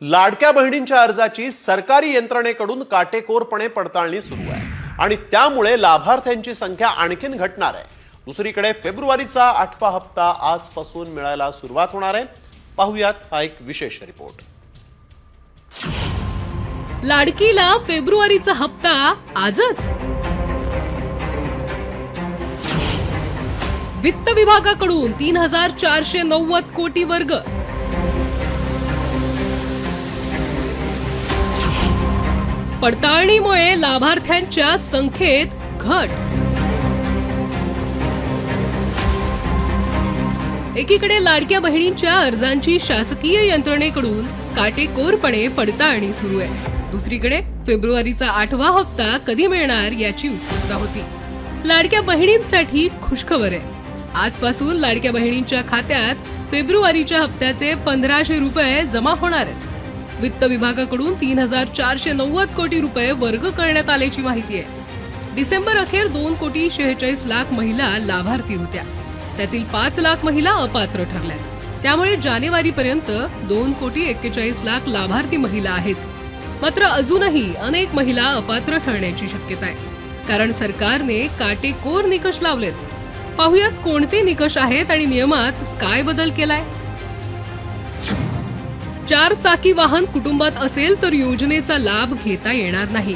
लाडक्या बहिणींच्या अर्जाची सरकारी यंत्रणेकडून काटेकोरपणे पडताळणी सुरू आहे आणि त्यामुळे लाभार्थ्यांची संख्या आणखीन घटणार आहे। दुसरीकडे फेब्रुवारीचा 8वा हप्ता आजपासून मिळायला सुरुवात होणार आहे। पाहूयात हा एक विशेष रिपोर्ट। लाडकीला फेब्रुवारीचा हप्ता आजच। वित्त विभागाकडून 3490 कोटी वर्ग। पडताळणीमुळे लाभार्थ्यांच्या संख्येत घट। एकीकडे लाडक्या बहिणींच्या अर्जांची शासकीय यंत्रणेकडून काटेकोरपणे पडताळणी सुरू आहे, दुसरीकडे फेब्रुवारीचा 8वा हप्ता कधी मिळणार याची उत्सुकता होती। लाडक्या बहिणींसाठी खुशखबर आहे। आजपासून लाडक्या बहिणींच्या खात्यात फेब्रुवारीच्या हप्त्याचे 1500 रुपये जमा होणार आहेत। वित्त विभागाकडून 3490 कोटी रुपये वर्ग करण्यात आल्याची माहिती आहे। डिसेंबर अखेर 2,46,00,000 महिला लाभार्थी होत्या, त्यातील 5 लाख महिला अपात्र ठरल्या। त्यामुळे जानेवारीपर्यंत 2,41,00,000 लाभार्थी महिला आहेत। मात्र अजूनही अनेक महिला अपात्र ठरण्याची शक्यता आहे, कारण सरकारने काटेकोर निकष लावलेत। पाहुयात कोणते निकष आहेत आणि नियमात काय बदल केलाय। 4 चाकी वाहन कुटुंबात असेल तर योजनेचा लाभ घेता येणार नाही।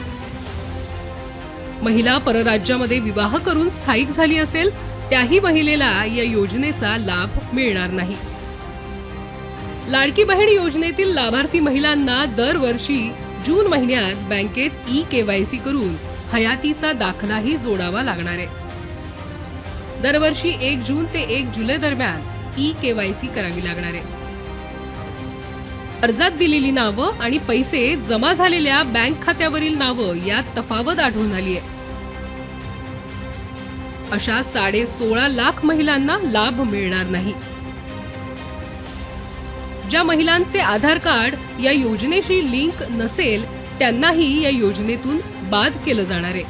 महिला परराज्यामध्ये विवाह करून स्थायिक झाली असेल त्याही महिलेला या योजनेचा लाभ मिळणार नाही। लाडकी बहीण योजनेतील लाभार्थी महिलांना दरवर्षी जून महिन्यात बँकेत ई-केवायसी करून हयातीचा दाखलाही जोडावा लागणार आहे। दरवर्षी 1 जून ते 1 जुलै दरम्यान ई-केवायसी करावी लागणार आहे। अर्जात दिलेली नावं आणि पैसे जमा झालेल्या बँक खात्यावरील नावं यात तफावत आढळून आली आहे। अशा 16.5 लाख महिलांना लाभ मिळणार नाही। ज्या महिलांचे आधार कार्ड या योजनेशी लिंक नसेल त्यांनाही या योजनेतून बाद केलं जाणार आहे।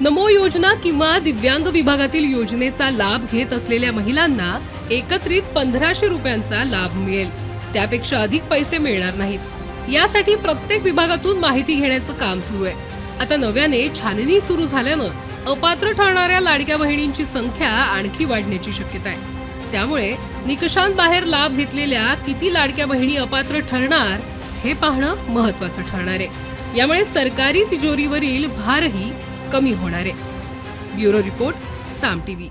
नमो योजना किंवा दिव्यांग विभागातील योजनेचा लाभ घेत असलेल्या महिलांना एकत्रित 1500 रुपयांचा लाभ मिळेल, त्यापेक्षा अधिक पैसे मिळणार नाहीत। यासाठी प्रत्येक विभागातून माहिती घेण्याचं काम सुरू आहे। आता नव्याने छाननी सुरू झाल्यानं अपात्र ठरणाऱ्या लाडक्या बहिणींची संख्या आणखी वाढण्याची शक्यता आहे। त्यामुळे निकषांबाहेर लाभ घेतलेल्या किती लाडक्या बहिणी अपात्र ठरणार हे पाहणं महत्त्वाचं ठरणार आहे। यामुळे सरकारी तिजोरीवरील भारही कमी होणार आहे। ब्युरो रिपोर्ट, साम टीव्ही।